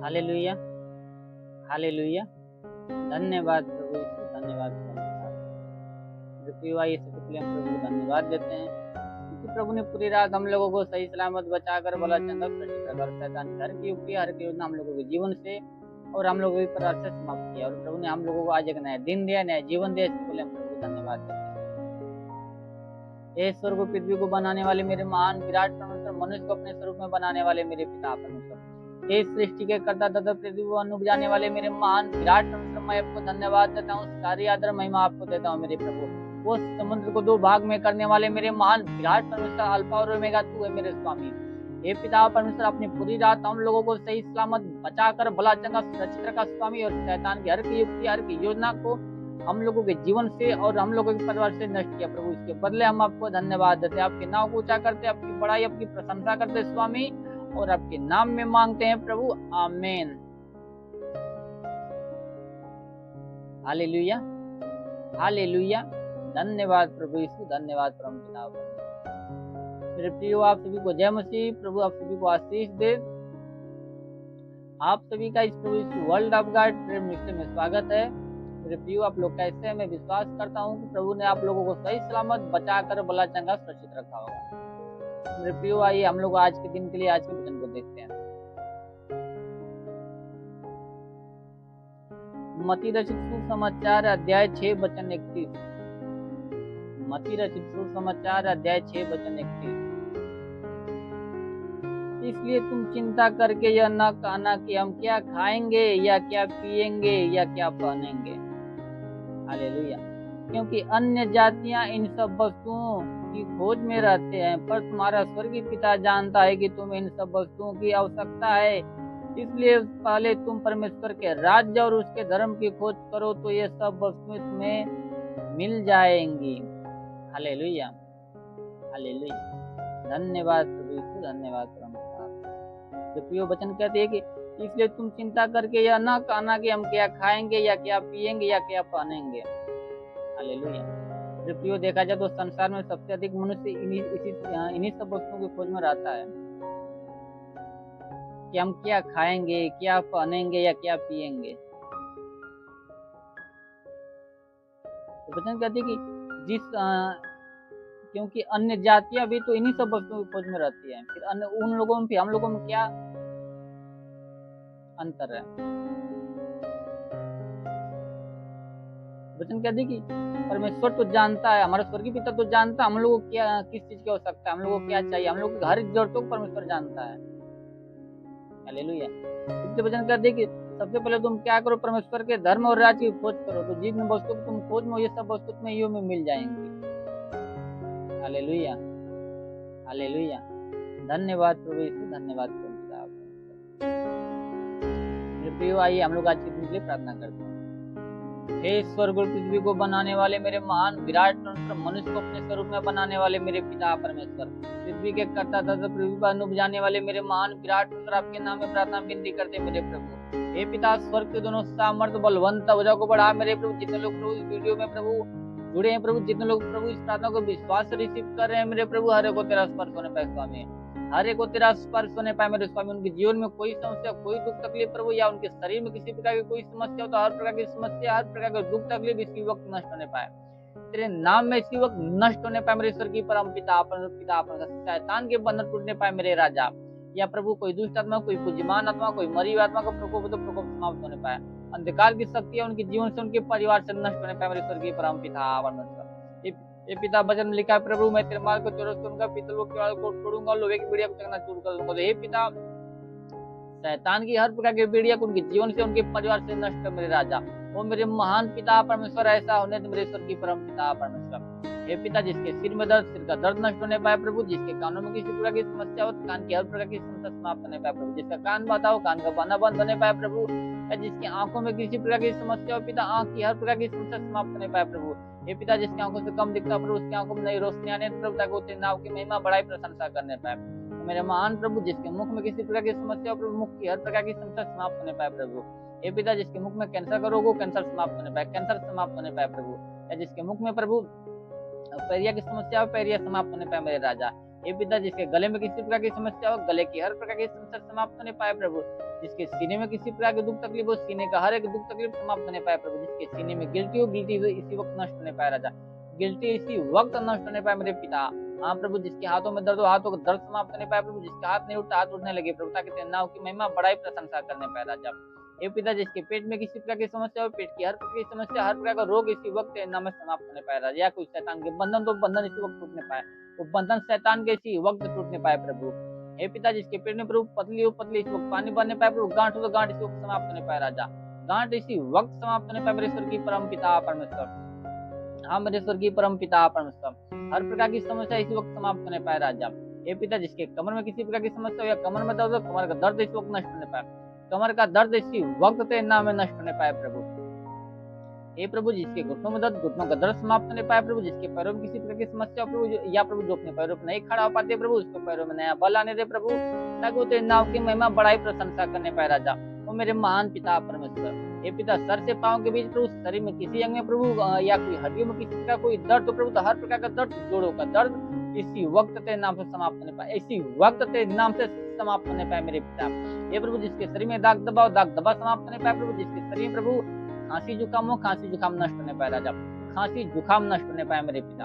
Hallelujah, hallelujah. धन्यवाद प्रभु यीशु, धन्यवाद प्रभु साहब। जो प्रिय भाई, इससे पहले हम प्रभु को धन्यवाद देते हैं क्योंकि प्रभु ने पूरी रात हम लोगों को सही सलामत बचाकर भला चंगा सुरक्षित रखा और शैतान घर की युक्ति हर की योजना हम लोगों के जीवन से और हम लोगों के परिवार से समाप्त किया। और प्रभु ने हम लोगों को आज एक नया दिन दिया, नया जीवन दिया। इसके पहले हम प्रभु को धन्यवाद देते हैं। हे स्वर्ग और पृथ्वी को बनाने वाले मेरे महान विराट परमेश्वर, मनुष्य को अपने स्वरूप में बनाने वाले मेरे पिता परमेश्वर, हे सृष्टि के कर्ता तथा पृथ्वी को अनुपजाने वाले मेरे महान विराट परमेश्वर, मैं आपको धन्यवाद देता हूँ। सारी आदर महिमा आपको देता हूँ मेरे प्रभु। वो समुद्र को दो भाग में करने वाले मेरे महान विराट परमेश्वर, अल्फा और ओमेगा तू है मेरे स्वामी। हे पिता परमेश्वर, अपनी पूरी रात हम लोगों को सही सलामत बचाकर भला चंगा सुरक्षित रखा स्वामी, और शैतान की हर की युक्ति हर की योजना को हम लोगों के जीवन से और हम लोगों के परिवार से नष्ट किया प्रभु। इसके बदले हम आपको धन्यवाद देते हैं, आपके नाम को ऊंचा करते, आपकी बड़ाई आपकी प्रशंसा करते स्वामी, और आपके नाम में मांगते हैं प्रभु, आमीन। Hallelujah, hallelujah. धन्यवाद प्रभु यीशु, धन्यवाद परम पिता। मेरे प्रियो, आप सभी को जय मसीह। प्रभु आप सभी को आशीष दे। आप सभी का इस प्रभु Yeshu World of God Prayer Ministry में स्वागत है। मेरे प्रियो, आप लोग कैसे हैं? मैं विश्वास करता हूँ कि प्रभु ने आप लोगों को सही सलामत बचाकर भला चंगा सुरक्षित रखा होगा। मेरे प्रियो, आइए हम लोग आज के दिन के लिए आज के वचन को देखते हैं। मत्ती रचित सुसमाचार अध्याय 6 वचन 31। मत्ती रचित सुसमाचार अध्याय 6 वचन 31। इसलिए तुम चिंता करके यह न कहना कि हम क्या खाएंगे या क्या पिएंगे या क्या पहनेंगे। हालेलुया। क्योंकि अन्य जातियां इन सब वस्तुओं की खोज में रहते हैं, पर तुम्हारा स्वर्गीय पिता जानता है कि तुम्हें इन सब वस्तुओं की आवश्यकता है। इसलिए पहले तुम परमेश्वर के राज्य और उसके धर्म की खोज करो, तो ये सब वस्तुएं तुम्हें मिल जाएंगी। Hallelujah, hallelujah. धन्यवाद प्रभु यीशु, धन्यवाद प्रभु। जो प्रिय वचन कहते हैं कि इसलिए तुम चिंता करके यह ना कहना कि हम क्या खाएंगे या क्या पिएंगे या क्या पहनेंगे। हालेलुया। जो प्रिय, देखा जाए तो संसार में सबसे अधिक मनुष्य इन्हीं सब वस्तुओं की खोज में रहता है कि हम क्या खाएंगे, क्या पहनेंगे या क्या पिएंगे। तो वचन कहते हैं कि क्योंकि अन्य जातियां भी तो इन्हीं सब वस्तुओं की खोज में रहती हैं, फिर अन्य उन लोगों में हम लोगों में क्या अंतर है। वचन कहते हैं कि परमेश्वर तो जानता है, हमारा स्वर्गीय पिता तो जानता है हम लोगों को क्या किस चीज की आवश्यकता है, हम लोगों को क्या चाहिए, हम लोगों की हर जरूरतों को परमेश्वर जानता है। हालेलुया। इसलिए वचन कहते हैं कि सबसे पहले तुम क्या करो, परमेश्वर के धर्म और राज्य की खोज करो, तो जिन वस्तु को तुम खोज में ये सब वस्तु तुम्हें यूं में मिल जाएंगी। Hallelujah, hallelujah. धन्यवाद प्रभु यीशु, धन्यवाद प्रभु पिता। मेरे प्रियो, आइए हम लोग आज के दिन के लिए प्रार्थना करते हैं। हे स्वर्ग और पृथ्वी को बनाने वाले मेरे महान विराट परमेश्वर, मनुष्य को अपने स्वरूप में बनाने वाले मेरे पिता परमेश्वर, पृथ्वी के कर्ता तथा पृथ्वी पर अनुपजाने वाले मेरे महान विराट परमेश्वर, आपके नाम में प्रार्थना विनती करते मेरे प्रभु। हे पिता, स्वर्ग के दोनों सामर्थ बलवंत भुजा को बढ़ा मेरे प्रभु। जितने लोग प्रभु इस वीडियो में प्रभु जुड़े हैं प्रभु, जितने लोग प्रभु इस प्रार्थना को विश्वास से रिसीव कर रहे हैं मेरे प्रभु, हर एक को तेरा स्पर्श होने पाए स्वामी, हर एक को तेरा स्पर्श होने पाए मेरे स्वामी। उनके जीवन में कोई समस्या, कोई दुख तकलीफ प्रभु, या उनके शरीर में किसी प्रकार की कोई समस्या हो तो हर प्रकार की समस्या, हर प्रकार का दुख तकलीफ इसी वक्त नष्ट होने पाए, तेरे नाम में इसी वक्त नष्ट होने पाए मेरे स्वर्गीय परम पिता। शैतान के बंधन टूटने पाए मेरे राजा, या प्रभु कोई दुष्ट आत्मा, कोई बुद्धिमान आत्मा, कोई मरी आत्मा का प्रकोप तो प्रकोप समाप्त होने पाए, अंधकार की शक्तियां उनके जीवन से, उनके परिवार से नष्ट होने पाए मेरे स्वर्गीय परम पिता परमेश्वर। ये पिता वचन में लिखा है प्रभु, मैं तेरे माल को चौरस करूंगा, पीतल को किवाड़ को तोड़ूंगा, लोहे की बेड़िया को चकनाचूर कर दूंगा। तो हे पिता, शैतान की हर प्रकार की बेड़िया को उनके जीवन से, उनके परिवार से नष्ट कर मेरे राजा। वो मेरे महान पिता परमेश्वर, ऐसा होने दे मेरे स्वर्गीय परम पिता परमेश्वर। हे पिता, जिसके सिर में दर्द, सिर का दर्द नष्ट होने पाए प्रभु, जिसके कानों में किसी प्रकार की समस्या हो, कान की हर प्रकार की समस्या समाप्त होने पाए प्रभु, जिसका कान बाधा हो, कान का बाना बंद होने पाए प्रभु, जिसकी आंखों में किसी प्रकार की समस्या हो पिता, आंख की हर प्रकार की समस्या समाप्त होने पाए प्रभु। हे पिता, जिसकी आंखों से कम दिखता प्रभु, उसकी आंखों में नई रोशनी आने प्रभु, ताकि वो तेरे नाम की महिमा बड़ाई प्रशंसा करने पाए मेरे महान प्रभु। जिसके मुख में किसी प्रकार की समस्या हो प्रभु, मुख की हर प्रकार की समस्या समाप्त होने पाए प्रभु। हे पिता, जिसके मुख में कैंसर का रोग हो, कैंसर समाप्त होने पाए, कैंसर समाप्त होने पाए प्रभु, या जिसके मुख में प्रभु पैरिया की समस्या हो, पैरिया समाप्त होने पाए मेरे राजा, हे पिता जिसके गले में किसी प्रकार की समस्या हो, गले की हर प्रकार की समस्या समाप्त होने पाए प्रभु। जिसके सीने में किसी प्रकार के दुख तकलीफ हो, सीने का हर एक दुख तकलीफ समाप्त होने पाए प्रभु। जिसके सीने में गिल्टी हो, गिल्टी इसी वक्त नष्ट होने पाए राजा, गिल्टी इसी वक्त नष्ट होने पाए मेरे पिता। हाँ प्रभु, जिसके हाथों में दर्द हो, हाथों का दर्द समाप्त होने पाए प्रभु। जिसके हाथ नहीं उठता, हाथ उठने लगे प्रभु, ताकि तेरे नाम की महिमा बड़ाई प्रशंसा करने पाए राजा। हे पिता जिसके पेट में किसी प्रकार की समस्या हो, पेट की हर प्रकार की समस्या, हर प्रकार का रोग इसी वक्त तेरे नाम में समाप्त होने पाए राजा। या कोई शैतान के बंधन, तो बंधन इसी वक्त टूटने पाए, वो बंधन शैतान के इसी वक्त टूटने पाए प्रभु। हे पिता जिसके पेट में प्रभु पतली हो, पतली इसी वक्त पानी भरने पाए प्रभु। गांठ हो तो गांठ इसी वक्त समाप्त होने पाए राजा, गांठ इसी वक्त समाप्त होने पाए मेरे स्वर्गीय परम पिता परमेश्वर। हाँ मेरे स्वर्गीय परम पिता परमेश्वर, हर प्रकार की समस्या इसी वक्त समाप्त होने पाए राजा। हे पिता जिसके कमर में किसी प्रकार की समस्या हो, या कमर में दर्द हो, कमर का दर्द इस वक्त नष्ट होने पाए, कमर का दर्द इसी वक्त तेरे नाम में नष्ट होने पाए प्रभु। हे प्रभु जिसके घुटनों में दर्द, घुटनों का दर्द समाप्त होने पाए प्रभु। जिसके पैरों में किसी प्रकार की समस्या प्रभु, या प्रभु जो अपने पैरों पर नहीं खड़ा हो पाते प्रभु, उसको पैरों में नया बल आने दे प्रभु, ताकि वो तेरे नाम की महिमा बड़ाई प्रशंसा करने पाए राजा। वो मेरे महान पिता परमेश्वर। हे पिता सर से पांव के बीच प्रभु, शरीर में किसी अंग में प्रभु, या कोई हड्डियों में किसी प्रकार कोई दर्द हो प्रभु, तो हर प्रकार का दर्द, जोड़ों का दर्द इसी वक्त तेरे नाम से समाप्त होने पाए, इसी वक्त तेरे नाम से समाप्त होने पाए मेरे पिता। हे प्रभु जिसके शरीर में दाग दबा हो, दाग दबा समाप्त होने पाए प्रभु। जिसके शरीर में प्रभु खांसी जुकाम हो, खांसी जुकाम नष्ट होने पाए राजा, खांसी जुकाम नष्ट होने पाए मेरे पिता।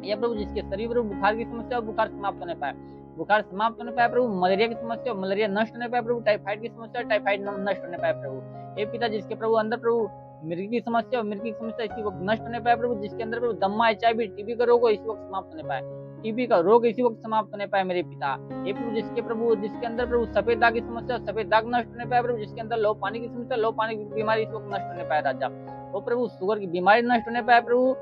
या प्रभु जिसके शरीर में बुखार की समस्या हो, बुखार समाप्त होने पाए, बुखार समाप्त होने पाए प्रभु। मलेरिया की समस्या, मलेरिया नष्ट होने पाए प्रभु। टाइफाइड की समस्या, टाइफाइड नष्ट होने पाए प्रभु। हे पिता जिसके प्रभु अंदर प्रभु मिर्गी की समस्या, मिर्गी की समस्या इसी वक्त नष्ट होने पाए प्रभु। जिसके अंदर प्रभु दम्मा, HIV, टीबी का रोग हो, इसी वक्त समाप्त होने पाए, टीबी का रोग इसी वक्त समाप्त होने पाए मेरे पिता। हे प्रभु जिसके अंदर प्रभु सफेद दाग की समस्या, सफेद दाग नष्ट होने पाए प्रभु। जिसके अंदर लो पानी की समस्या, लो पानी की बीमारी इस वक्त नष्ट होने पाए राजा। वो प्रभु शुगर की बीमारी नष्ट होने पाए प्रभु,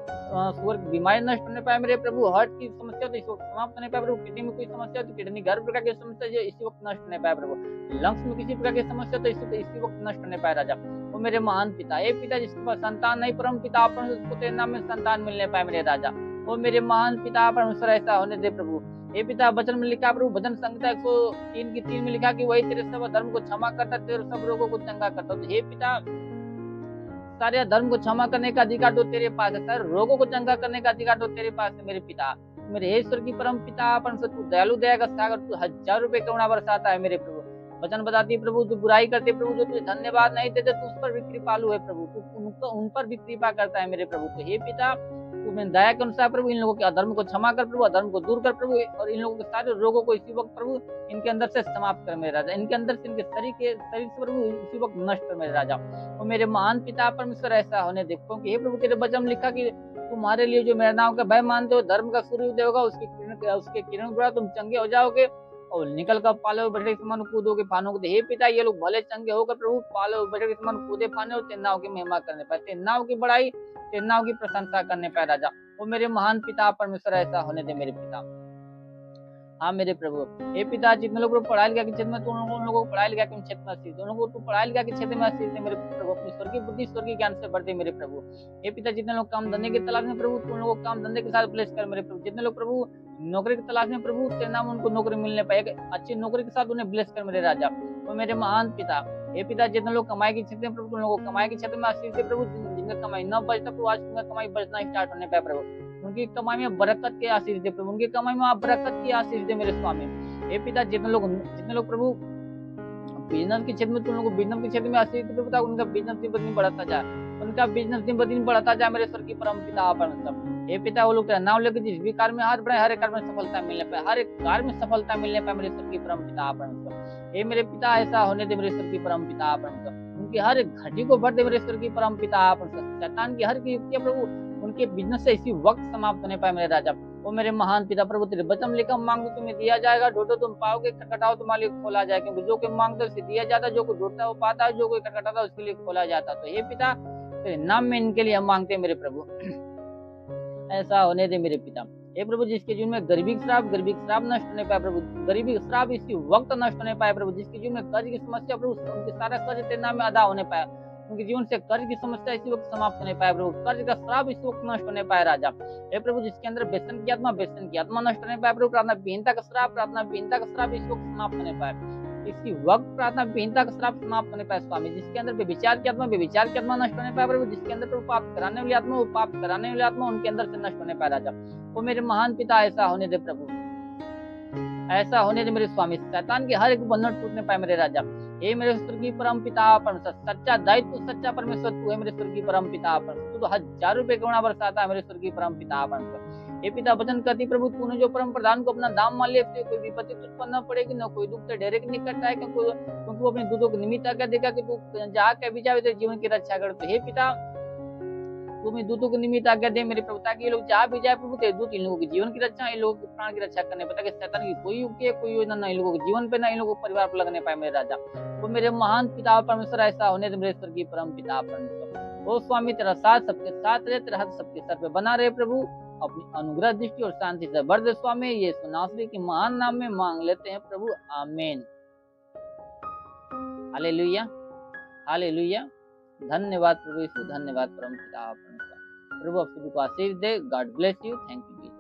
शुगर की बीमारी नष्ट होने पाए मेरे प्रभु। हार्ट की समस्या तो इस वक्त समाप्त होने पाए प्रभु। किडनी में कोई समस्या तो किडनी की हर प्रकार की समस्या जो इसी वक्त नष्ट होने पाए प्रभु। लंग्स में किसी प्रकार की समस्या तो इसी वक्त नष्ट होने पाए राजा। वो मेरे महान पिता। हे पिता जिसके पास संतान नहीं परम पिता परमेश्वर, उसको तेरे नाम में संतान मिलने पाए मेरे राजा। वो मेरे महान पिता परमेश्वर ऐसा होने दे प्रभु। हे पिता वचन में लिखा प्रभु, भजन संहिता 103 की 3 में लिखा कि वही तेरे सब धर्म को क्षमा करता, तेरे सब रोगों को चंगा करता। तो हे पिता सारे धर्म को क्षमा करने का अधिकार तो तेरे पास है, सारे रोगों को चंगा करने का अधिकार तो तेरे पास है मेरे पिता। मेरे ईश्वर की परम पिता परमेश्वर, तू दयालु दया का सागर, तू 1000 रुपए करुणा बरसाता है मेरे प्रभु। वचन बताती है प्रभु, जो बुराई करते प्रभु, जो तुझे धन्यवाद नहीं देते, तू उस पर भी कृपालु है प्रभु, तू उन पर भी कृपा करता है मेरे प्रभु। तो हे पिता तू मेरी दया के अनुसार प्रभु इन लोगों के अधर्म को क्षमा कर प्रभु, अधर्म को दूर कर प्रभु, और इन लोगों के सारे रोगों को इसी वक्त प्रभु इनके अंदर से समाप्त कर मेरे राजा। इनके अंदर से, इनके शरीर से प्रभु इसी वक्त नष्ट कर मेरे राजा। और मेरे महान पिता परमेश्वर ऐसा होने दे, क्योंकि हे प्रभु तेरे वचन में लिखा कि तुम्हारे लिए जो मेरे नाम का भय मानते हो, धर्म का सूर्योदय होगा, उसके किरण द्वारा तुम चंगे हो जाओगे और निकल कर पाले बछड़े के समान कूदोगे फानोगे। तो हे पिता ये लोग भले चंगे होकर प्रभु पाले बछड़े के समान कूदे फाने और तेरे नाम की महिमा करने पाए, तेरे नाम की बड़ाई, तेरे नाम की प्रशंसा करने पाए राजा। वो मेरे महान पिता परमेश्वर ऐसा होने दे मेरे पिता। हाँ मेरे प्रभु। हे पिता जितने लोग पढ़ाई लिखा के क्षेत्र में, तो उन लोगों को पढ़ाई लिखा के क्षेत्र में आशीष दे, उन लोगों को पढ़ाई लिखा के क्षेत्र में आशीष दे मेरे प्रभु। अपनी स्वर्गीय बुद्धि, स्वर्गीय ज्ञान से भर दे मेरे प्रभु। हे पिता जितने लोग काम धंधे की तलाश में प्रभु, उन लोगों को काम धंधे के साथ ब्लेस कर मेरे प्रभु। जितने लोग प्रभु नौकरी की तलाश में प्रभु, तेरे नाम उनको नौकरी मिलने पाए, अच्छी नौकरी के साथ उन्हें ब्लेस कर मेरे राजा। वो मेरे महान पिता। हे पिता जितने लोग कमाई के क्षेत्र में प्रभु, उन लोगों को कमाई के क्षेत्र में आशीष दे प्रभु। जिनका कमाई न बचता प्रभु, आज उनका कमाई बचना स्टार्ट होने पाए प्रभु। उनकी कमाई में बरकत की आशीष दे प्रभु, उनकी कमाई में आप बरकत की आशीष दे मेरे स्वामी। हे पिता जितने लोग प्रभु बिजनेस के क्षेत्र में, तुम लोग बिजनेस के क्षेत्र में आशीष दे प्रभु, उनका बिजनेस दिन ब दिन बढ़ता जाए, उनका बिजनेस दिन ब दिन बढ़ता जाए मेरे स्वर्गीय परम पिता परमेश्वर। हे पिता वो लोग तेरा नाम लेकर जिस भी कार्य में हाथ बढ़ाए, हर एक कार्य में सफलता मिलने पाए, हर एक कार्य में सफलता मिलने पाए मेरे स्वर्गीय परम पिता परमेश्वर। हे मेरे पिता ऐसा होने दे मेरे स्वर्गीय परम पिता परमेश्वर। उनकी हर एक घटी को भर दे मेरे स्वर्गीय परम पिता परमेश्वर। शैतान की हर की युक्तियां प्रभु उनके बिजनेस से इसी वक्त समाप्त होने पाए मेरे राजा। वो मेरे महान पिता प्रभु तेरे वचन लेकर मांगो तुम्हें दिया जाएगा, ढूंढो तुम पाओगे, खटखटाओ तुम्हारे लिए खोला जाएगा। क्योंकि जो कोई मांगता है उसे दिया जाता है, जो कोई ढूंढता है वो पाता है, जो कोई खटखटाता है उसके लिए खोला जाता है। तो हे पिता तेरे नाम में इनके लिए हम मांगते हैं मेरे प्रभु, ऐसा होने दे मेरे पिता। हे प्रभु जिसके जीवन में गरीबी का श्राप नष्ट होने पाए प्रभु, गरीबी का श्राप इसी वक्त नष्ट होने पाए प्रभु। जिसके जीवन में कर्ज की समस्या प्रभु, उनके सारा कर्ज तेरे नाम में अदा होने पाए, उनके जीवन से कर्ज की समस्या इसी वक्त समाप्त होने पाए प्रभु, कर्ज का श्राप इसी वक्त नष्ट होने पाए राजा। हे प्रभु जिसके अंदर व्यसन की आत्मा नष्ट होने पाए प्रभु, प्रार्थना विहीनता का श्राप इस वक्त समाप्त होने पाए, इसी वक्त प्रार्थना विहीनता का श्राप समाप्त होने पाए स्वामी। जिसके अंदर व्यभिचार की आत्मा नष्ट होने पाए प्रभु, जिसके अंदर प्रभु पाप कराने वाली आत्मा, वो पाप कराने वाली आत्मा उनके अंदर से नष्ट होने पाए राजा। वो मेरे महान पिता ऐसा होने दे प्रभु। ऐसा होने दे मेरे स्वामी, शैतान के हर एक बंधन टूटने पाए मेरे राजा। हे मेरे स्वर्गीय परम पिता परमेश्वर, सच्चा दायित्व सच्चा परमेश्वर तू है मेरे स्वर्गीय परम पिता परमेश्वर। तू तो हजारों रुपए करुणा बरसाता है मेरे स्वर्गीय परम पिता परमेश्वर। हे पिता वचन करती प्रभु, तूने जो परम प्रधान को अपना दाम मान लिया, कोई विपत्ति उत्पन्न न पड़ेगी, न कोई दुख से डायरेक्ट निकट है, क्योंकि वो अपने दूतों के निमित्त क्या देखा कि तू जहाँ क्या भी जाए जीवन की रक्षा कर। तो हे पिता तू अपने दूतों के निमित्त आज्ञा दे मेरे प्रभु, ताकि ये लोग जहाँ भी जाए प्रभु तेरे दूत इन लोगों की जीवन की रक्षा, इन लोगों के प्राण की रक्षा करने पता कि शैतान की कोई युक्ति है, कोई योजना ना इन लोगों के जीवन पे, ना इन लोगों को परिवार पर लगने पाए मेरे राजा। वो मेरे महान पिता परमेश्वर, ऐसा होने दे मेरे स्वर्गीय परम पिता परमेश्वर। ओ स्वामी तेरा साथ सबके साथ रहे, तेरा हाथ सबके सर पे बना रहे प्रभु, अपनी अनुग्रह दृष्टि और शांति से भर दे स्वामी। ये नासरी के महान नाम में मांग लेते हैं प्रभु, आमीन। Hallelujah hallelujah. धन्यवाद प्रभु यीशु, धन्यवाद परम पिता परमेश्वर। प्रभु आप सभी को आशीष दे। God bless you. Thank you.